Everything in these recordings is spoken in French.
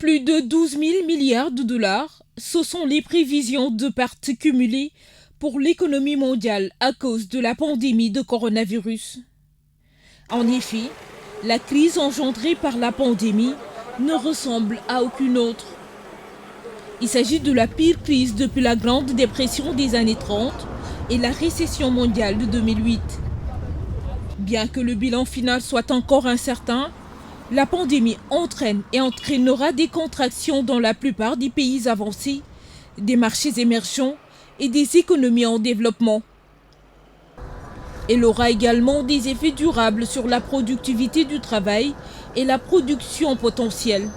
Plus de 12 000 milliards de dollars, ce sont les prévisions de pertes cumulées pour l'économie mondiale à cause de la pandémie de coronavirus. En effet, la crise engendrée par la pandémie ne ressemble à aucune autre. Il s'agit de la pire crise depuis la Grande Dépression des années 30 et la récession mondiale de 2008. Bien que le bilan final soit encore incertain, la pandémie entraîne et entraînera des contractions dans la plupart des pays avancés, des marchés émergents et des économies en développement. Elle aura également des effets durables sur la productivité du travail et la production potentielle.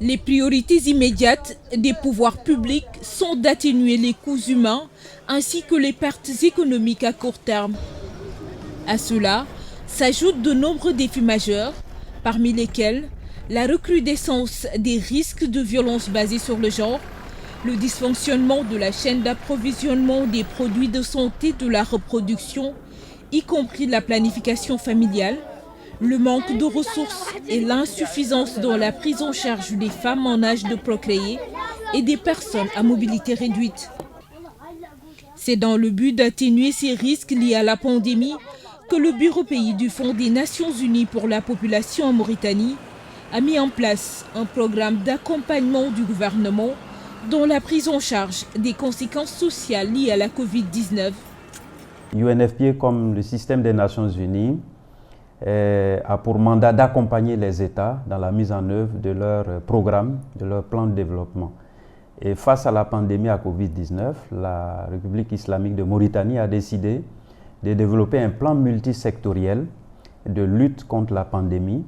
Les priorités immédiates des pouvoirs publics sont d'atténuer les coûts humains ainsi que les pertes économiques à court terme. À cela s'ajoutent de nombreux défis majeurs, parmi lesquels la recrudescence des risques de violences basées sur le genre, le dysfonctionnement de la chaîne d'approvisionnement des produits de santé de la reproduction, y compris la planification familiale, le manque de ressources et l'insuffisance dans la prise en charge des femmes en âge de procréer et des personnes à mobilité réduite. C'est dans le but d'atténuer ces risques liés à la pandémie que le Bureau pays du Fonds des Nations Unies pour la population en Mauritanie a mis en place un programme d'accompagnement du gouvernement dans la prise en charge des conséquences sociales liées à la Covid-19. UNFPA, comme le système des Nations Unies, a pour mandat d'accompagner les États dans la mise en œuvre de leur programme, de leur plan de développement. Et face à la pandémie à Covid-19, la République islamique de Mauritanie a décidé de développer un plan multisectoriel de lutte contre la pandémie.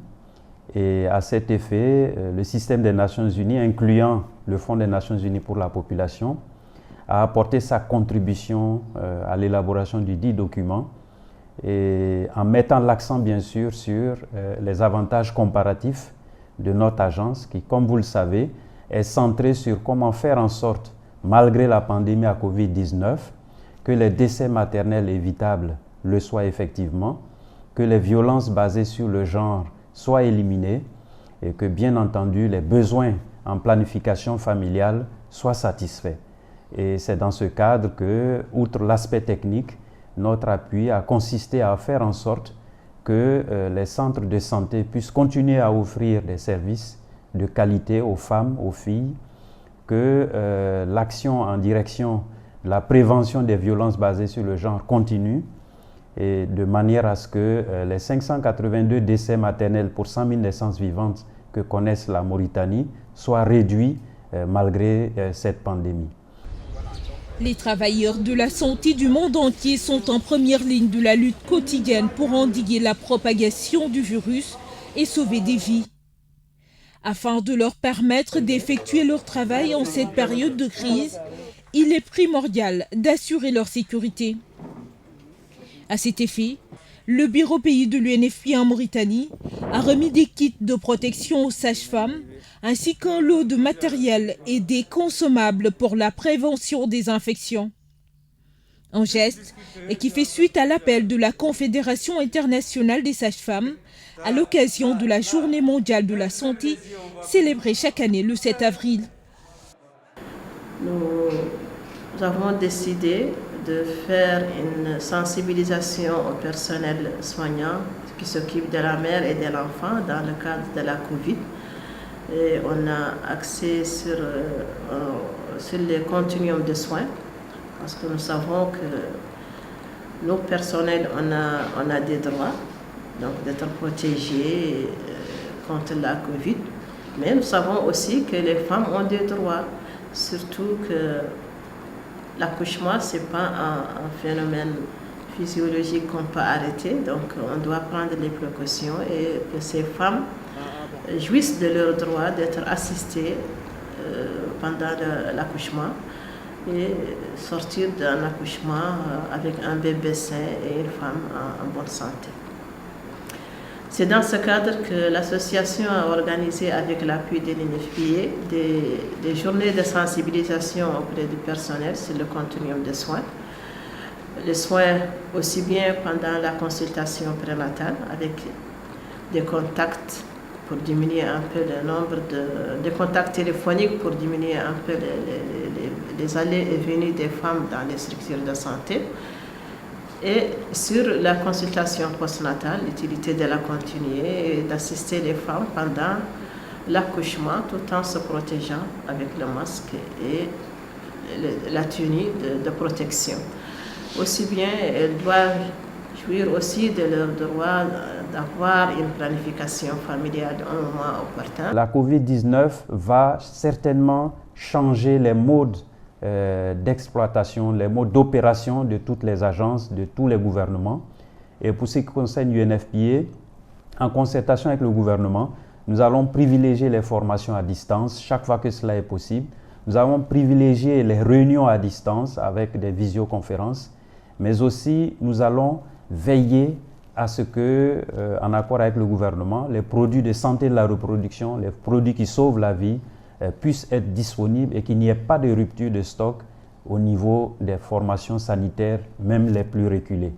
Et à cet effet, le système des Nations Unies, incluant le Fonds des Nations Unies pour la population, a apporté sa contribution à l'élaboration du dit document, et en mettant l'accent bien sûr sur les avantages comparatifs de notre agence qui, comme vous le savez, est centrée sur comment faire en sorte, malgré la pandémie à Covid-19, que les décès maternels évitables le soient effectivement, que les violences basées sur le genre soient éliminées et que, bien entendu, les besoins en planification familiale soient satisfaits. Et c'est dans ce cadre que, outre l'aspect technique, notre appui a consisté à faire en sorte que les centres de santé puissent continuer à offrir des services de qualité aux femmes, aux filles, que l'action en direction de la prévention des violences basées sur le genre continue, et de manière à ce que les 582 décès maternels pour 100 000 naissances vivantes que connaisse la Mauritanie soient réduits malgré cette pandémie. Les travailleurs de la santé du monde entier sont en première ligne de la lutte quotidienne pour endiguer la propagation du virus et sauver des vies. Afin de leur permettre d'effectuer leur travail en cette période de crise, il est primordial d'assurer leur sécurité. À cet effet, le Bureau pays de l'UNFPA en Mauritanie a remis des kits de protection aux sages-femmes ainsi qu'un lot de matériel et des consommables pour la prévention des infections. Un geste qui fait suite à l'appel de la Confédération internationale des sages-femmes à l'occasion de la Journée mondiale de la santé célébrée chaque année le 7 avril. Nous avons décidé de faire une sensibilisation au personnel soignant qui s'occupe de la mère et de l'enfant dans le cadre de la Covid. Et on a axé sur le continuum de soins parce que nous savons que nos personnels, on a des droits, donc d'être protégés contre la Covid. Mais nous savons aussi que les femmes ont des droits, surtout que l'accouchement, ce n'est pas un phénomène physiologique qu'on peut arrêter, donc on doit prendre les précautions et que ces femmes jouissent de leur droit d'être assistées pendant l'accouchement et sortir d'un accouchement avec un bébé sain et une femme en bonne santé. C'est dans ce cadre que l'association a organisé avec l'appui de l'UNFPA des journées de sensibilisation auprès du personnel sur le continuum de soins. Les soins aussi bien pendant la consultation prénatale avec des contacts pour diminuer un peu le nombre de contacts téléphoniques, pour diminuer un peu les allées et venues des femmes dans les structures de santé. Et sur la consultation postnatale, l'utilité de la continuer et d'assister les femmes pendant l'accouchement tout en se protégeant avec le masque et la tenue de protection. Aussi bien, elles doivent jouir aussi de leur droit d'avoir une planification familiale à un moment opportun. La Covid-19 va certainement changer les modes d'exploitation, les modes d'opération de toutes les agences, de tous les gouvernements. Et pour ce qui concerne l'UNFPA, en concertation avec le gouvernement, nous allons privilégier les formations à distance chaque fois que cela est possible. Nous allons privilégier les réunions à distance avec des visioconférences, mais aussi nous allons veiller à ce que, en accord avec le gouvernement, les produits de santé de la reproduction, les produits qui sauvent la vie, puissent être disponibles et qu'il n'y ait pas de rupture de stock au niveau des formations sanitaires, même les plus reculées.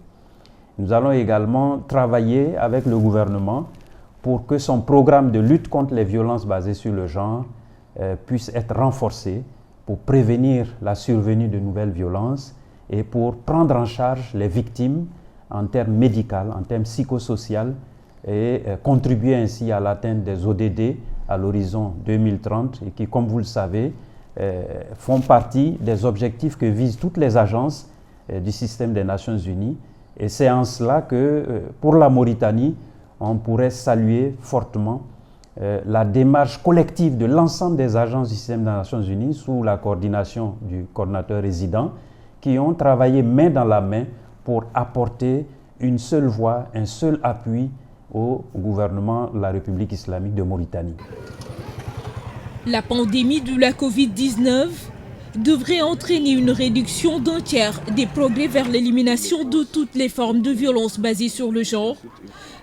Nous allons également travailler avec le gouvernement pour que son programme de lutte contre les violences basées sur le genre puisse être renforcé pour prévenir la survenue de nouvelles violences et pour prendre en charge les victimes en termes médicaux, en termes psychosociaux et contribuer ainsi à l'atteinte des ODD à l'horizon 2030 et qui, comme vous le savez, font partie des objectifs que visent toutes les agences du système des Nations Unies. Et c'est en cela que, pour la Mauritanie, on pourrait saluer fortement la démarche collective de l'ensemble des agences du système des Nations Unies sous la coordination du coordinateur résident qui ont travaillé main dans la main pour apporter une seule voix, un seul appui au gouvernement de la République islamique de Mauritanie. La pandémie de la Covid-19 devrait entraîner une réduction d'un tiers des progrès vers l'élimination de toutes les formes de violence basées sur le genre,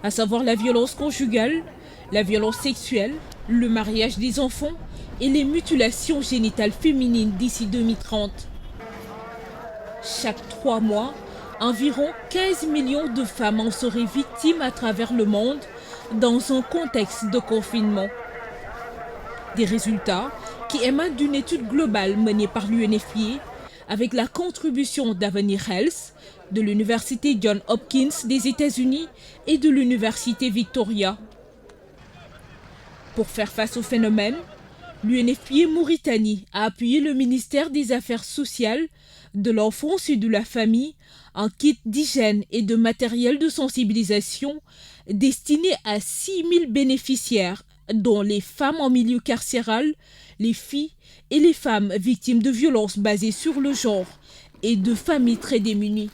à savoir la violence conjugale, la violence sexuelle, le mariage des enfants et les mutilations génitales féminines d'ici 2030. Chaque 3 mois, environ 15 millions de femmes en seraient victimes à travers le monde dans un contexte de confinement. Des résultats qui émanent d'une étude globale menée par l'UNFPA avec la contribution d'Avenir Health, de l'Université Johns Hopkins des États-Unis et de l'Université Victoria. Pour faire face au phénomène, l'UNFPA Mauritanie a appuyé le ministère des Affaires sociales, de l'enfance et de la famille en kit d'hygiène et de matériel de sensibilisation destiné à 6 000 bénéficiaires, dont les femmes en milieu carcéral, les filles et les femmes victimes de violences basées sur le genre et de familles très démunies.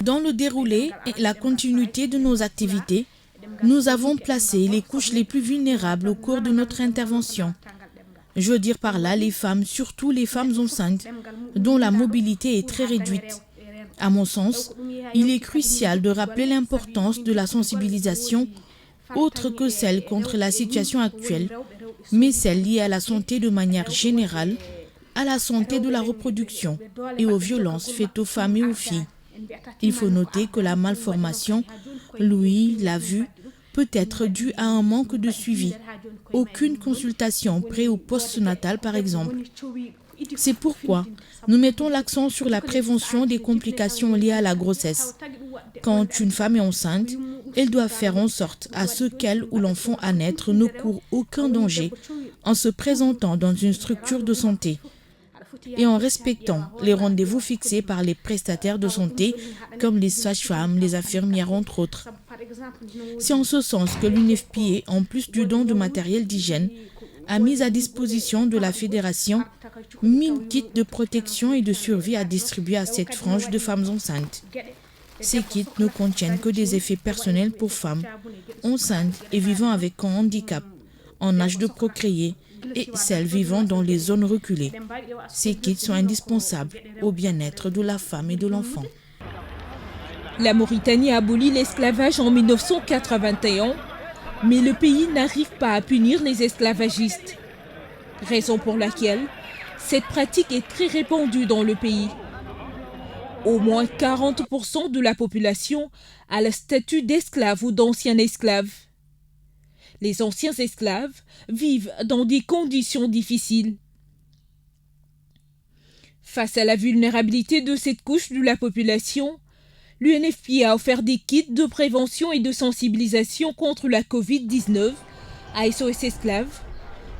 Dans le déroulé et la continuité de nos activités, nous avons placé les couches les plus vulnérables au cours de notre intervention. Je veux dire par là les femmes, surtout les femmes enceintes, dont la mobilité est très réduite. À mon sens, il est crucial de rappeler l'importance de la sensibilisation, autre que celle contre la situation actuelle, mais celle liée à la santé de manière générale, à la santé de la reproduction et aux violences faites aux femmes et aux filles. Il faut noter que la malformation, Louis l'a vu, peut être due à un manque de suivi. Aucune consultation pré- ou post-natale par exemple. C'est pourquoi nous mettons l'accent sur la prévention des complications liées à la grossesse. Quand une femme est enceinte, elle doit faire en sorte à ce qu'elle ou l'enfant à naître ne court aucun danger en se présentant dans une structure de santé et en respectant les rendez-vous fixés par les prestataires de santé comme les sages-femmes, les infirmières entre autres. C'est en ce sens que l'UNFPA, en plus du don de matériel d'hygiène, a mis à disposition de la Fédération 1000 kits de protection et de survie à distribuer à cette frange de femmes enceintes. Ces kits ne contiennent que des effets personnels pour femmes enceintes et vivant avec un handicap, en âge de procréer et celles vivant dans les zones reculées. Ces kits sont indispensables au bien-être de la femme et de l'enfant. La Mauritanie a aboli l'esclavage en 1981, mais le pays n'arrive pas à punir les esclavagistes. Raison pour laquelle cette pratique est très répandue dans le pays. Au moins 40% de la population a le statut d'esclave ou d'ancien esclave. Les anciens esclaves vivent dans des conditions difficiles. Face à la vulnérabilité de cette couche de la population, l'UNFPA a offert des kits de prévention et de sensibilisation contre la Covid-19 à SOS Esclaves,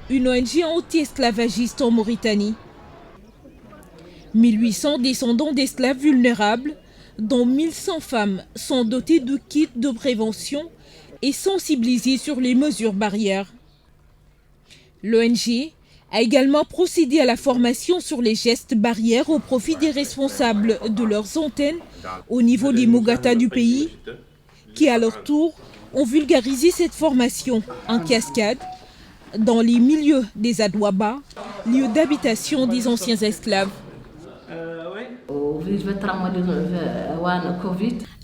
une ONG anti-esclavagiste en Mauritanie. 1800 descendants d'esclaves vulnérables, dont 1100 femmes, sont dotés de kits de prévention et sensibilisés sur les mesures barrières. L'ONG a également procédé à la formation sur les gestes barrières au profit des responsables de leurs antennes au niveau des Mogata du pays, qui à leur tour ont vulgarisé cette formation en cascade dans les milieux des Adouaba, lieux d'habitation des anciens esclaves.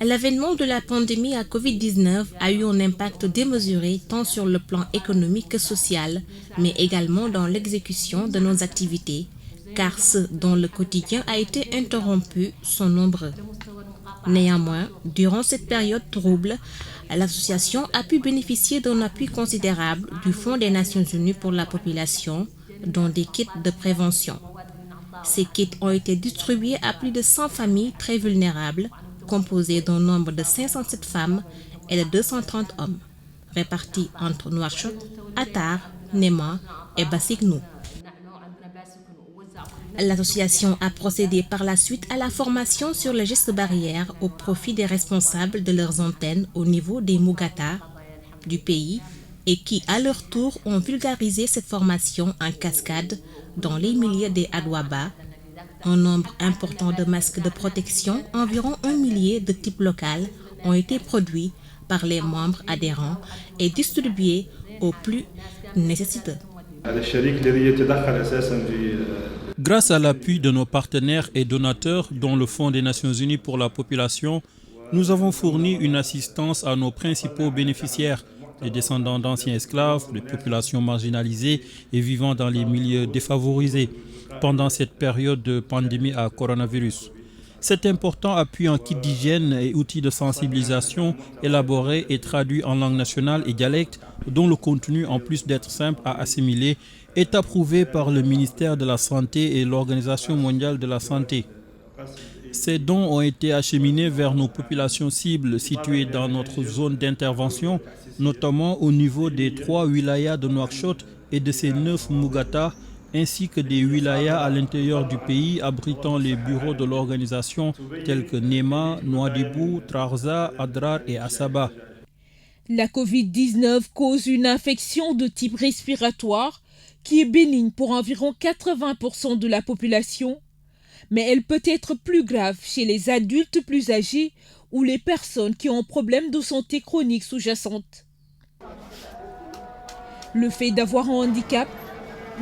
L'avènement de la pandémie à Covid-19 a eu un impact démesuré tant sur le plan économique que social, mais également dans l'exécution de nos activités, car ceux dont le quotidien a été interrompu sont nombreux. Néanmoins, durant cette période trouble, l'association a pu bénéficier d'un appui considérable du Fonds des Nations Unies pour la population, dont des kits de prévention. Ces kits ont été distribués à plus de 100 familles très vulnérables, composées d'un nombre de 507 femmes et de 230 hommes, répartis entre Nouakchott, Attar, Néma et Bassignou. L'association a procédé par la suite à la formation sur les gestes barrières au profit des responsables de leurs antennes au niveau des Mogata du pays et qui, à leur tour, ont vulgarisé cette formation en cascade dans les milieux des Adouaba. Un nombre important de masques de protection, environ 1 millier de type local, ont été produits par les membres adhérents et distribués aux plus nécessiteux. Grâce à l'appui de nos partenaires et donateurs, dont le Fonds des Nations Unies pour la population, nous avons fourni une assistance à nos principaux bénéficiaires, les descendants d'anciens esclaves, les populations marginalisées et vivant dans les milieux défavorisés pendant cette période de pandémie à coronavirus. Cet important appui en kit d'hygiène et outils de sensibilisation élaborés et traduits en langue nationale et dialecte, dont le contenu, en plus d'être simple à assimiler, est approuvé par le ministère de la Santé et l'Organisation mondiale de la Santé. Ces dons ont été acheminés vers nos populations cibles situées dans notre zone d'intervention, notamment au niveau des 3 wilayas de Nouakchott et de ses 9 Mogata, ainsi que des wilayas à l'intérieur du pays abritant les bureaux de l'organisation tels que Néma, Nouadhibou, Trarza, Adrar et Assaba. La Covid-19 cause une infection de type respiratoire qui est bénigne pour environ 80% de la population, mais elle peut être plus grave chez les adultes plus âgés ou les personnes qui ont un problème de santé chronique sous-jacente. Le fait d'avoir un handicap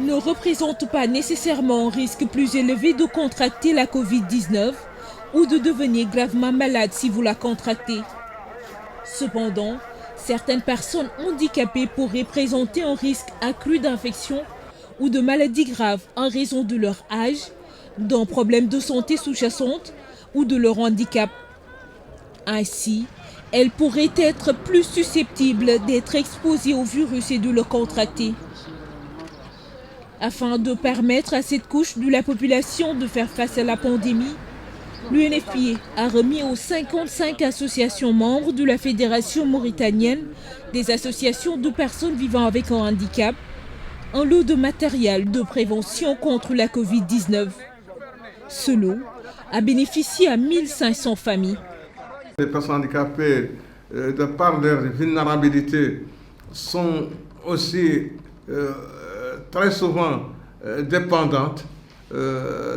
ne représente pas nécessairement un risque plus élevé de contracter la Covid-19 ou de devenir gravement malade si vous la contractez. Cependant, certaines personnes handicapées pourraient présenter un risque accru d'infection ou de maladie grave en raison de leur âge, d'un problème de santé sous-jacente ou de leur handicap. Ainsi, elles pourraient être plus susceptibles d'être exposées au virus et de le contracter. Afin de permettre à cette couche de la population de faire face à la pandémie, l'UNFPA a remis aux 55 associations membres de la Fédération mauritanienne des associations de personnes vivant avec un handicap un lot de matériel de prévention contre la Covid-19. Ce lot a bénéficié à 1500 familles. Les personnes handicapées, de par leur vulnérabilité, sont aussi très souvent dépendantes,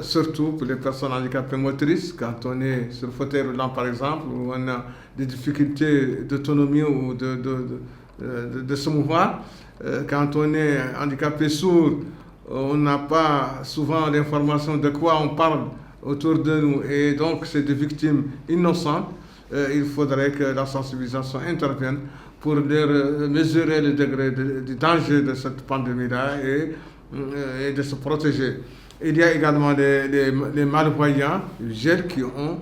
surtout pour les personnes handicapées motrices, quand on est sur fauteuil roulant par exemple, où on a des difficultés d'autonomie ou de se mouvoir. Quand on est handicapé sourd, on n'a pas souvent l'information de quoi on parle autour de nous et donc c'est des victimes innocentes. Il faudrait que la sensibilisation intervienne pour leur mesurer le degré du danger de cette pandémie-là et de se protéger. Il y a également les malvoyants, les jeunes qui ont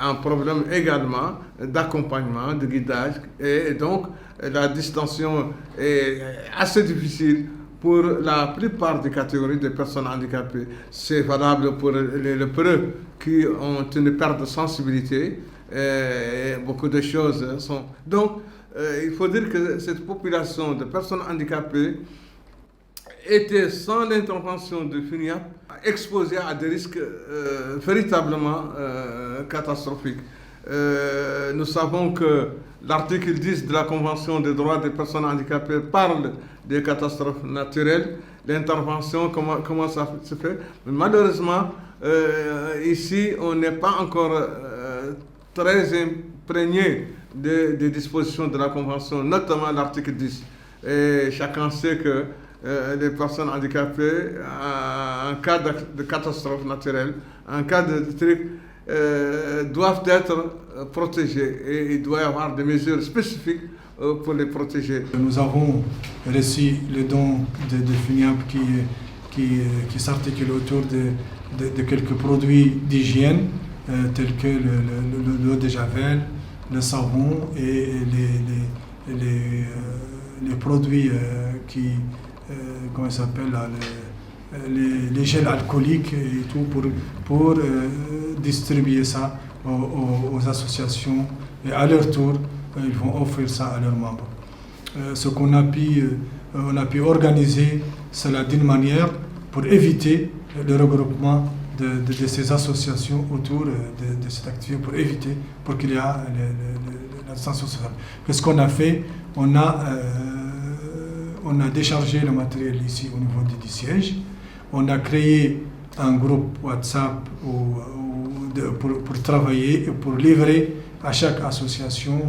un problème également d'accompagnement, de guidage. Et donc, la distanciation est assez difficile pour la plupart des catégories de personnes handicapées. C'est valable pour les lépreux qui ont une perte de sensibilité. Et beaucoup de choses sont... Donc, il faut dire que cette population de personnes handicapées était, sans l'intervention de FINIAP, exposée à des risques véritablement catastrophiques. Nous savons que l'article 10 de la Convention des droits des personnes handicapées parle des catastrophes naturelles, l'intervention, comment ça se fait. Mais malheureusement, ici, on n'est pas encore très imprégné des dispositions de la Convention, notamment l'article 10. Et chacun sait que les personnes handicapées, en cas de catastrophe naturelle, en cas de truc, doivent être protégées. Et il doit y avoir des mesures spécifiques pour les protéger. Nous avons reçu le don de FINIAP qui s'articule autour de quelques produits d'hygiène, tels que l'eau de Javel, le savon et les produits qui... comment ça s'appelle, les gels alcooliques et tout, pour distribuer ça aux associations, et à leur tour, ils vont offrir ça à leurs membres. Ce qu'on a pu organiser cela d'une manière pour éviter le regroupement de ces associations autour de cette activité, pour qu'il y ait la distanciation sociale. Qu'est-ce qu'on a fait? On a déchargé le matériel ici au niveau du siège. On a créé un groupe WhatsApp pour travailler et pour livrer à chaque association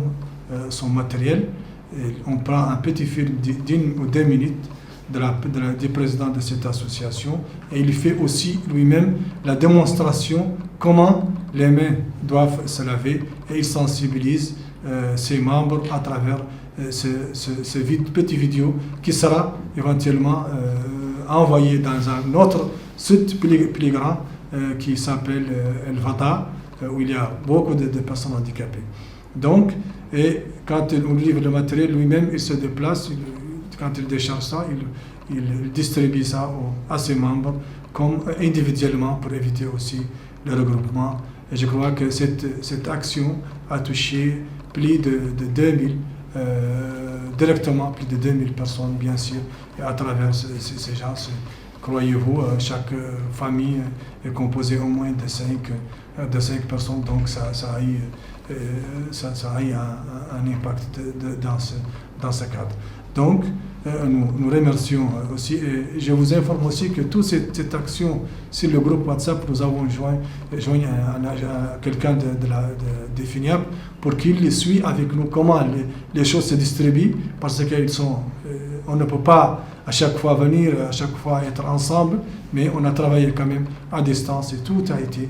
son matériel. Et on prend un petit film d'1 ou 2 minutes du président de cette association, et il fait aussi lui-même la démonstration comment les mains doivent se laver, et il sensibilise ses membres à travers ce petit vidéo qui sera éventuellement envoyé dans un autre site plus grand qui s'appelle El Vada, où il y a beaucoup de personnes handicapées. Donc, et quand on livre le matériel lui-même, il se déplace, quand il décharge ça, il distribue ça à ses membres comme individuellement, pour éviter aussi le regroupement. Et je crois que cette action a touché plus de 2000 directement plus de 2000 personnes, bien sûr, et à travers ces gens. Croyez-vous, chaque famille est composée au moins de 5 personnes, donc ça a eu un impact dans ce cadre. Donc, nous remercions aussi, et je vous informe aussi que toute cette action sur le groupe WhatsApp, nous avons joint quelqu'un de FINIAP pour qu'il suit avec nous comment les choses se distribuent, parce on ne peut pas à chaque fois venir, à chaque fois être ensemble, mais on a travaillé quand même à distance et tout a été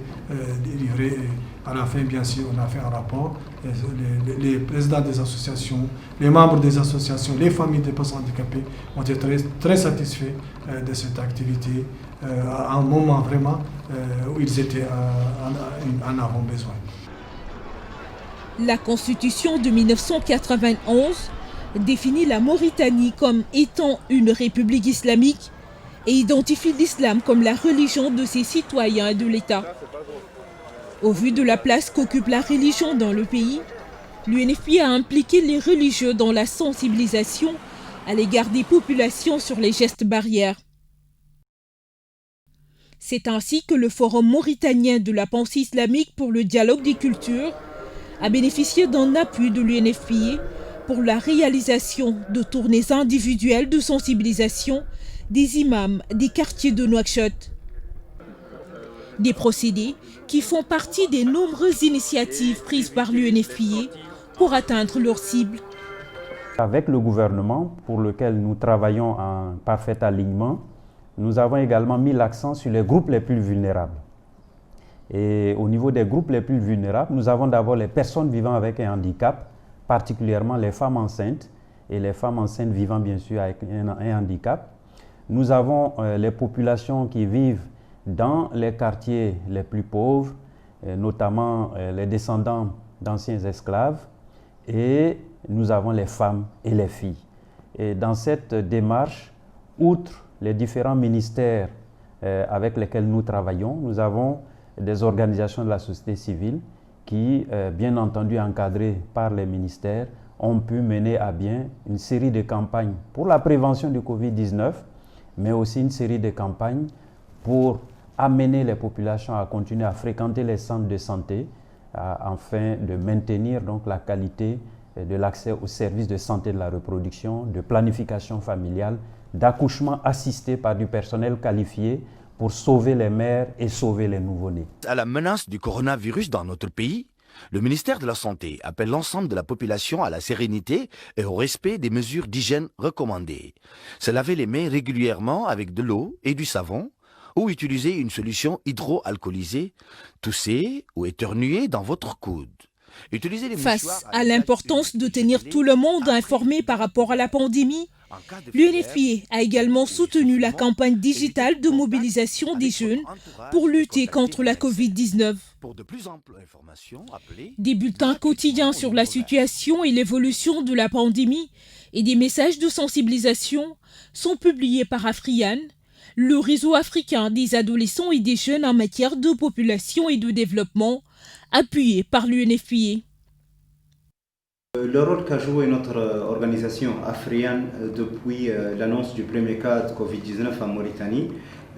livré. Et à la fin, bien sûr, on a fait un rapport. Les présidents des associations, les membres des associations, les familles des personnes handicapées ont été très, très satisfaits de cette activité à un moment vraiment où ils étaient en avant besoin. La Constitution de 1991 définit la Mauritanie comme étant une république islamique et identifie l'islam comme la religion de ses citoyens et de l'État. Au vu de la place qu'occupe la religion dans le pays, l'UNFPA a impliqué les religieux dans la sensibilisation à l'égard des populations sur les gestes barrières. C'est ainsi que le Forum mauritanien de la pensée islamique pour le dialogue des cultures a bénéficié d'un appui de l'UNFPA pour la réalisation de tournées individuelles de sensibilisation des imams des quartiers de Nouakchott. Des procédés qui font partie des nombreuses initiatives prises par l'UNFPA pour atteindre leurs cibles. Avec le gouvernement, pour lequel nous travaillons en parfait alignement, nous avons également mis l'accent sur les groupes les plus vulnérables. Et au niveau des groupes les plus vulnérables, nous avons d'abord les personnes vivant avec un handicap, particulièrement les femmes enceintes et les femmes enceintes vivant bien sûr avec un handicap. Nous avons les populations qui vivent dans les quartiers les plus pauvres, notamment les descendants d'anciens esclaves, et nous avons les femmes et les filles. Et dans cette démarche, outre les différents ministères avec lesquels nous travaillons, nous avons des organisations de la société civile qui, bien entendu encadrées par les ministères, ont pu mener à bien une série de campagnes pour la prévention du Covid-19, mais aussi une série de campagnes pour amener les populations à continuer à fréquenter les centres de santé afin de maintenir donc la qualité de l'accès aux services de santé de la reproduction, de planification familiale, d'accouchement assisté par du personnel qualifié pour sauver les mères et sauver les nouveau-nés. À la menace du coronavirus dans notre pays, le ministère de la Santé appelle l'ensemble de la population à la sérénité et au respect des mesures d'hygiène recommandées. Se laver les mains régulièrement avec de l'eau et du savon ou utiliser une solution hydroalcoolisée, tousser ou éternuer dans votre coude. Face à l'importance de tenir tout le monde informé par rapport à la pandémie, l'UNFPA a également soutenu la campagne digitale de mobilisation des jeunes pour lutter contre la Covid-19. Des bulletins quotidiens sur la situation et l'évolution de la pandémie et des messages de sensibilisation sont publiés par Afriane, le réseau africain des adolescents et des jeunes en matière de population et de développement, appuyé par l'UNFPA. Le rôle qu'a joué notre organisation Afriane depuis l'annonce du premier cas de Covid-19 en Mauritanie,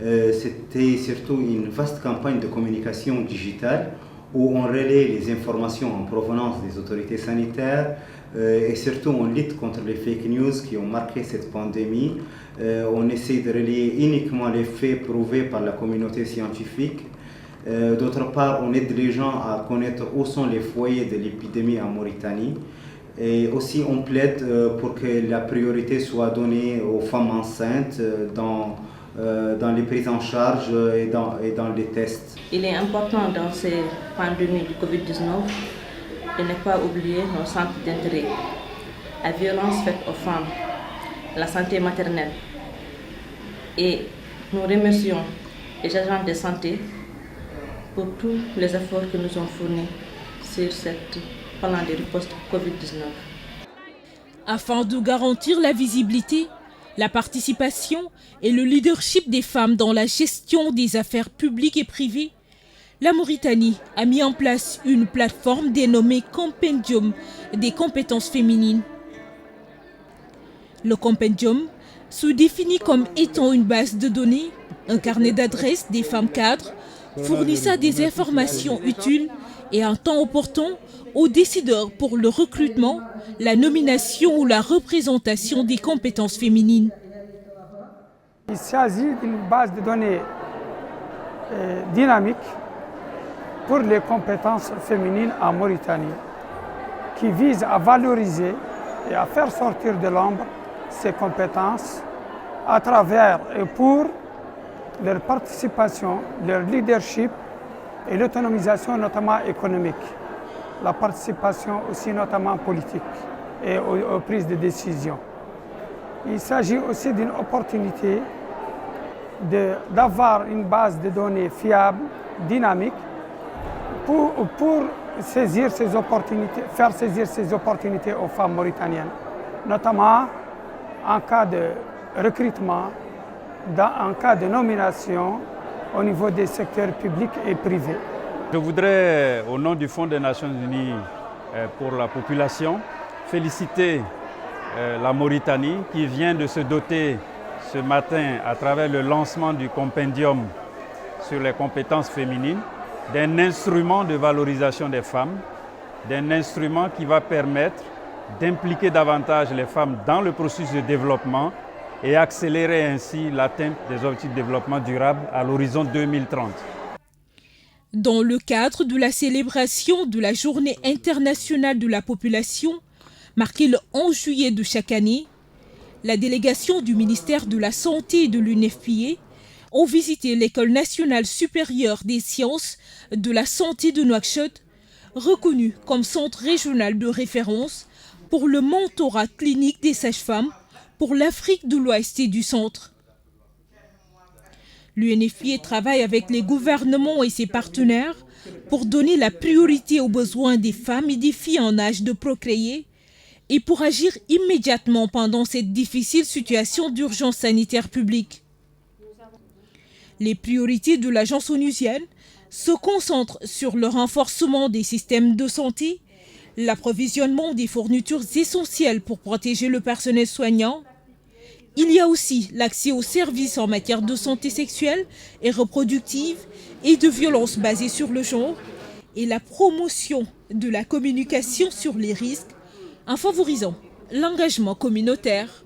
c'était surtout une vaste campagne de communication digitale où on relaie les informations en provenance des autorités sanitaires et surtout on lutte contre les fake news qui ont marqué cette pandémie. On essaie de relayer uniquement les faits prouvés par la communauté scientifique. D'autre part, on aide les gens à connaître où sont les foyers de l'épidémie en Mauritanie. Et aussi, on plaide pour que la priorité soit donnée aux femmes enceintes dans les prises en charge et dans les tests. Il est important dans ces pandémies du Covid-19 de ne pas oublier nos centres d'intérêt, la violence faite aux femmes, la santé maternelle. Et nous remercions les agents de santé pour tous les efforts que nous ont fournis sur cette plan de riposte Covid-19. Afin de garantir la visibilité, la participation et le leadership des femmes dans la gestion des affaires publiques et privées, la Mauritanie a mis en place une plateforme dénommée Compendium des compétences féminines. Le Compendium se définit comme étant une base de données, un carnet d'adresses des femmes cadres, fournissant des informations utiles et en temps opportun aux décideurs pour le recrutement, la nomination ou la représentation des compétences féminines. Il s'agit d'une base de données dynamique pour les compétences féminines en Mauritanie, qui vise à valoriser et à faire sortir de l'ombre ces compétences à travers et pour leur participation, leur leadership et l'autonomisation notamment économique, la participation aussi notamment politique et aux prises de décision. Il s'agit aussi d'une opportunité d'avoir une base de données fiable, dynamique, pour saisir ces opportunités, faire saisir ces opportunités aux femmes mauritaniennes, notamment en cas de recrutement, en cas de nomination au niveau des secteurs publics et privés. Je voudrais, au nom du Fonds des Nations Unies pour la population, féliciter la Mauritanie qui vient de se doter ce matin, à travers le lancement du compendium sur les compétences féminines, d'un instrument de valorisation des femmes, d'un instrument qui va permettre d'impliquer davantage les femmes dans le processus de développement et accélérer ainsi l'atteinte des objectifs de développement durable à l'horizon 2030. Dans le cadre de la célébration de la Journée internationale de la population, marquée le 11 juillet de chaque année, la délégation du ministère de la Santé et de l'UNFPA ont visité l'École nationale supérieure des sciences de la santé de Nouakchott, reconnue comme centre régional de référence pour le mentorat clinique des sages-femmes pour l'Afrique de l'Ouest et du Centre. L'UNFPA travaille avec les gouvernements et ses partenaires pour donner la priorité aux besoins des femmes et des filles en âge de procréer et pour agir immédiatement pendant cette difficile situation d'urgence sanitaire publique. Les priorités de l'agence onusienne se concentrent sur le renforcement des systèmes de santé, l'approvisionnement des fournitures essentielles pour protéger le personnel soignant. Il y a aussi l'accès aux services en matière de santé sexuelle et reproductive et de violences basées sur le genre et la promotion de la communication sur les risques en favorisant l'engagement communautaire.